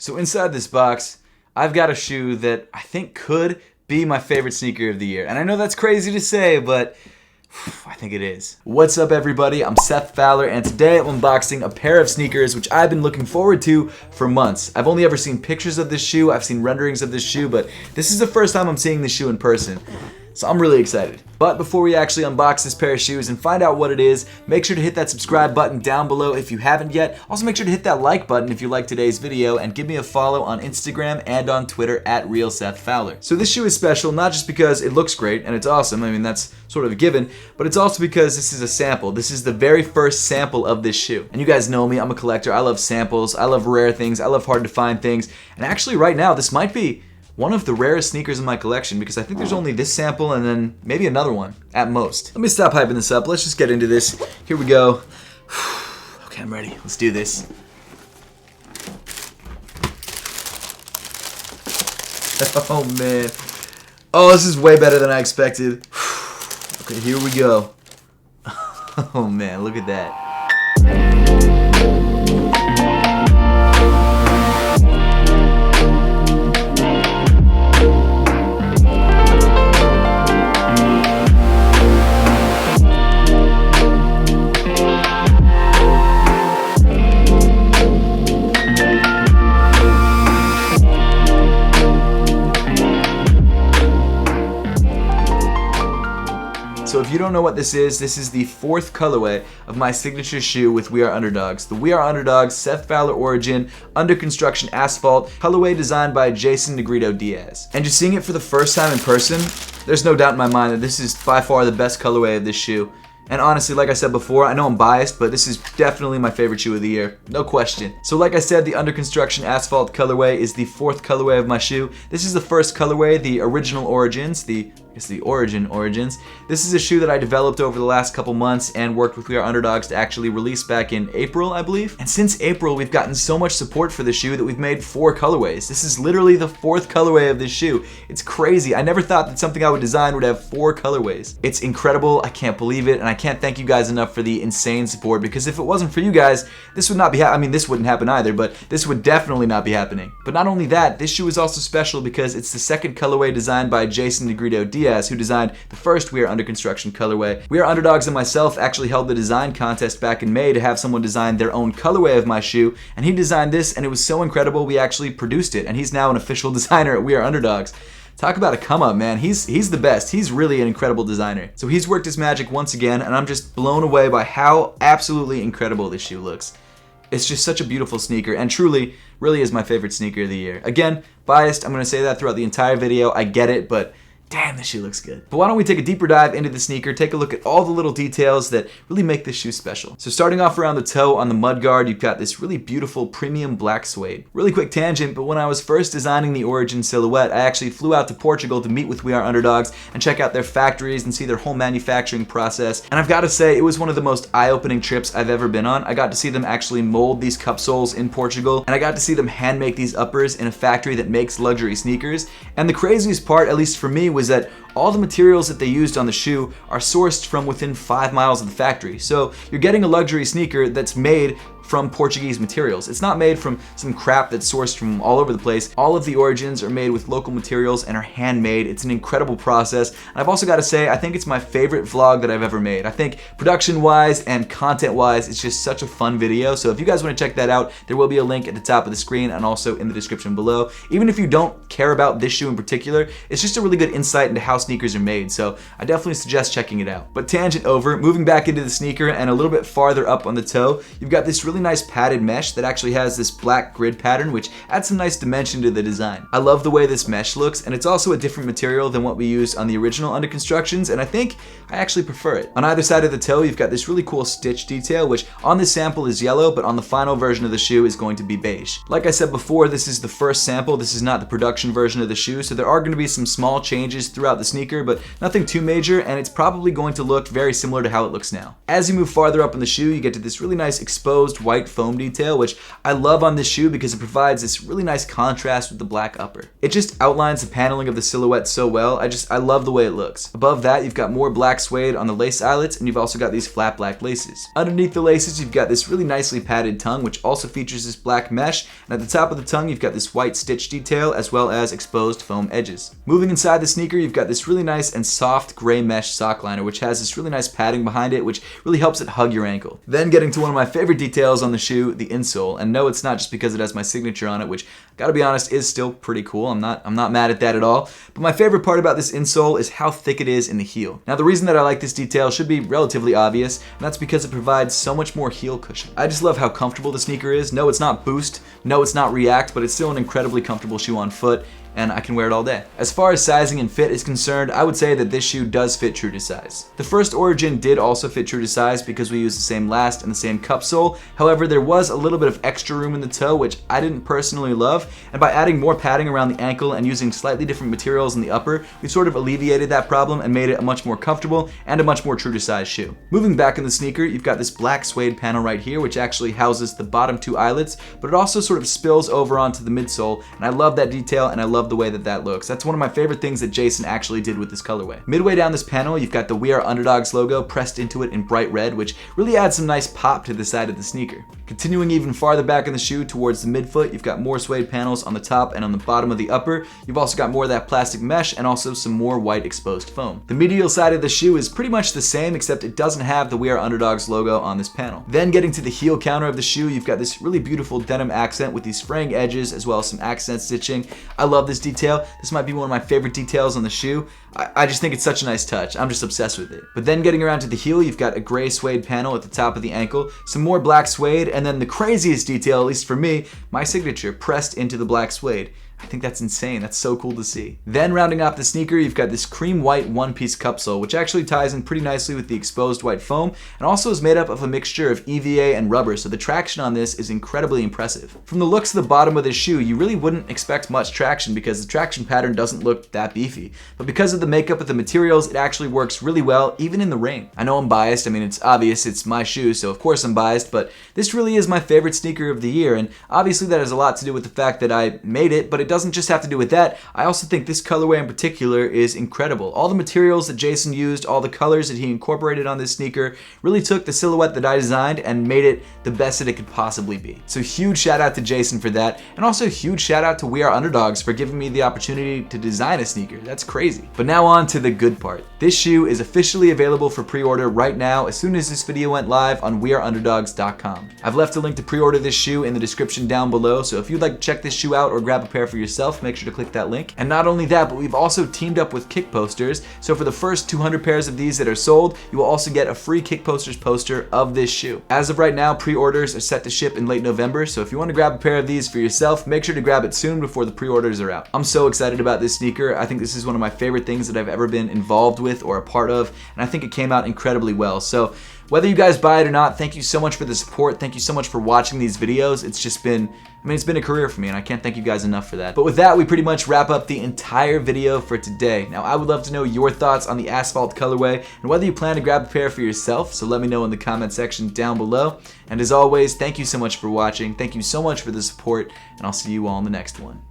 So inside this box, I've got a shoe that I think could be my favorite sneaker of the year. And I know that's crazy to say, but I think it is. What's up, everybody? I'm Seth Fowler, and today I'm unboxing a pair of sneakers which I've been looking forward to for months. I've only ever seen pictures of this shoe, I've seen renderings of this shoe, but this is the first time I'm seeing this shoe in person. So I'm really excited. But before we actually unbox this pair of shoes and find out what it is, make sure to hit that subscribe button down below if you haven't yet. Also make sure to hit that like button if you like today's video, and give me a follow on Instagram and on Twitter at RealSethFowler. So this shoe is special not just because it looks great and it's awesome, I mean that's sort of a given, but it's also because this is a sample. This is the very first sample of this shoe. And you guys know me, I'm a collector, I love samples, I love rare things, I love hard to find things, and actually right now this might be one of the rarest sneakers in my collection because I think there's only this sample and then maybe another one at most. Let me stop hyping this up. Let's just get into this. Here we go. Okay, I'm ready. Let's do this. Oh man. Oh, this is way better than I expected. Okay, here we go. Oh man, look at that. So if you don't know what this is the fourth colorway of my signature shoe with We Are Underdogs. The We Are Underdogs Seth Fowler Origin Under Construction Asphalt colorway designed by Jason Negrito Diaz. And just seeing it for the first time in person, there's no doubt in my mind that this is by far the best colorway of this shoe. And honestly, like I said before, I know I'm biased, but this is definitely my favorite shoe of the year. No question. So like I said, the Under Construction Asphalt colorway is the fourth colorway of my shoe. This is the first colorway, the original origins, the origins. This is a shoe that I developed over the last couple months and worked with We Are Underdogs to actually release back in April, I believe. And since April, we've gotten so much support for the shoe that we've made 4 colorways. This is literally the 4th colorway of this shoe. It's crazy. I never thought that something I would design would have 4 colorways. It's incredible. I can't believe it, and I can't thank you guys enough for the insane support, because if it wasn't for you guys, this would not be this wouldn't happen either, but this would definitely not be happening. But not only that, this shoe is also special because it's the second colorway designed by Jason Negrito Diaz, who designed the first We Are Under Construction colorway. We Are Underdogs and myself actually held the design contest back in May to have someone design their own colorway of my shoe, and he designed this, and it was so incredible we actually produced it, and he's now an official designer at We Are Underdogs. Talk about a come up, man. He's the best. He's really an incredible designer. So he's worked his magic once again, and I'm just blown away by how absolutely incredible this shoe looks. It's just such a beautiful sneaker, and truly, really is my favorite sneaker of the year. Again, biased, I'm going to say that throughout the entire video. I get it, but damn, this shoe looks good. But why don't we take a deeper dive into the sneaker, take a look at all the little details that really make this shoe special. So starting off around the toe on the mudguard, you've got this really beautiful premium black suede. Really quick tangent, but when I was first designing the Origin silhouette, I actually flew out to Portugal to meet with We Are Underdogs and check out their factories and see their whole manufacturing process. And I've got to say, it was one of the most eye-opening trips I've ever been on. I got to see them actually mold these cup soles in Portugal, and I got to see them hand make these uppers in a factory that makes luxury sneakers. And the craziest part, at least for me, was that all the materials that they used on the shoe are sourced from within 5 miles of the factory. So you're getting a luxury sneaker that's made from Portuguese materials. It's not made from some crap that's sourced from all over the place. All of the origins are made with local materials and are handmade. It's an incredible process. And I've also got to say, I think it's my favorite vlog that I've ever made. I think production-wise and content-wise, it's just such a fun video. So if you guys want to check that out, there will be a link at the top of the screen and also in the description below. Even if you don't care about this shoe in particular, it's just a really good insight into how sneakers are made. So I definitely suggest checking it out. But tangent over, moving back into the sneaker and a little bit farther up on the toe, you've got this really nice padded mesh that actually has this black grid pattern, which adds some nice dimension to the design. I love the way this mesh looks, and it's also a different material than what we used on the original Under Constructions, and I think I actually prefer it. On either side of the toe, you've got this really cool stitch detail, which on this sample is yellow, but on the final version of the shoe is going to be beige. Like I said before, this is the first sample. This is not the production version of the shoe, so there are going to be some small changes throughout the sneaker, but nothing too major, and it's probably going to look very similar to how it looks now. As you move farther up in the shoe, you get to this really nice exposed white foam detail, which I love on this shoe because it provides this really nice contrast with the black upper. It just outlines the paneling of the silhouette so well. I love the way it looks. Above that, you've got more black suede on the lace eyelets, and you've also got these flat black laces. Underneath the laces, you've got this really nicely padded tongue, which also features this black mesh, and at the top of the tongue, you've got this white stitch detail, as well as exposed foam edges. Moving inside the sneaker, you've got this really nice and soft gray mesh sock liner, which has this really nice padding behind it, which really helps it hug your ankle. Then getting to one of my favorite details on the shoe, the insole. And no, it's not just because it has my signature on it, which, gotta be honest, is still pretty cool. I'm not mad at that at all. But my favorite part about this insole is how thick it is in the heel. Now, the reason that I like this detail should be relatively obvious, and that's because it provides so much more heel cushion. I just love how comfortable the sneaker is. No, it's not Boost. No, it's not React, but it's still an incredibly comfortable shoe on foot, and I can wear it all day. As far as sizing and fit is concerned, I would say that this shoe does fit true to size. The first Origin did also fit true to size because we used the same last and the same cup sole. However, there was a little bit of extra room in the toe, which I didn't personally love, and by adding more padding around the ankle and using slightly different materials in the upper, we sort of alleviated that problem and made it a much more comfortable and a much more true to size shoe. Moving back in the sneaker, you've got this black suede panel right here, which actually houses the bottom two eyelets, but it also sort of spills over onto the midsole, and I love that detail, and I love the way that looks. That's one of my favorite things that Jason actually did with this colorway. Midway down this panel, you've got the We Are Underdogs logo pressed into it in bright red, which really adds some nice pop to the side of the sneaker. Continuing even farther back in the shoe towards the midfoot, you've got more suede panels on the top and on the bottom of the upper. You've also got more of that plastic mesh and also some more white exposed foam. The medial side of the shoe is pretty much the same, except it doesn't have the We Are Underdogs logo on this panel. Then getting to the heel counter of the shoe, you've got this really beautiful denim accent with these fraying edges as well as some accent stitching. I love this detail. This might be one of my favorite details on the shoe. I just think it's such a nice touch. I'm just obsessed with it. But then getting around to the heel, you've got a gray suede panel at the top of the ankle, some more black suede, and then the craziest detail, at least for me, my signature pressed into the black suede. I think that's insane. That's so cool to see. Then rounding off the sneaker, you've got this cream white one-piece cup sole, which actually ties in pretty nicely with the exposed white foam and also is made up of a mixture of EVA and rubber, so the traction on this is incredibly impressive. From the looks of the bottom of this shoe, you really wouldn't expect much traction because the traction pattern doesn't look that beefy. But because of the makeup of the materials, it actually works really well, even in the rain. I know I'm biased. I mean, it's obvious it's my shoe, so of course I'm biased, but this really is my favorite sneaker of the year, and obviously that has a lot to do with the fact that I made it, but it doesn't just have to do with that. I also think this colorway in particular is incredible. All the materials that Jason used, all the colors that he incorporated on this sneaker really took the silhouette that I designed and made it the best that it could possibly be. So huge shout out to Jason for that, and also huge shout out to We Are Underdogs for giving me the opportunity to design a sneaker. That's crazy. But now on to the good part. This shoe is officially available for pre-order right now as soon as this video went live on weareunderdogs.com. I've left a link to pre-order this shoe in the description down below, so if you'd like to check this shoe out or grab a pair for yourself, make sure to click that link. And not only that, but we've also teamed up with Kick Posters, so for the first 200 pairs of these that are sold, you will also get a free Kick Posters poster of this shoe. As of right now, pre-orders are set to ship in late November, so if you want to grab a pair of these for yourself, make sure to grab it soon before the pre-orders are out. I'm so excited about this sneaker. I think this is one of my favorite things that I've ever been involved with or a part of, and I think it came out incredibly well. So whether you guys buy it or not, thank you so much for the support. Thank you so much for watching these videos. It's just been, it's been a career for me, and I can't thank you guys enough for that. But with that, we pretty much wrap up the entire video for today. Now, I would love to know your thoughts on the Asphalt colorway and whether you plan to grab a pair for yourself, so let me know in the comment section down below. And as always, thank you so much for watching. Thank you so much for the support, and I'll see you all in the next one.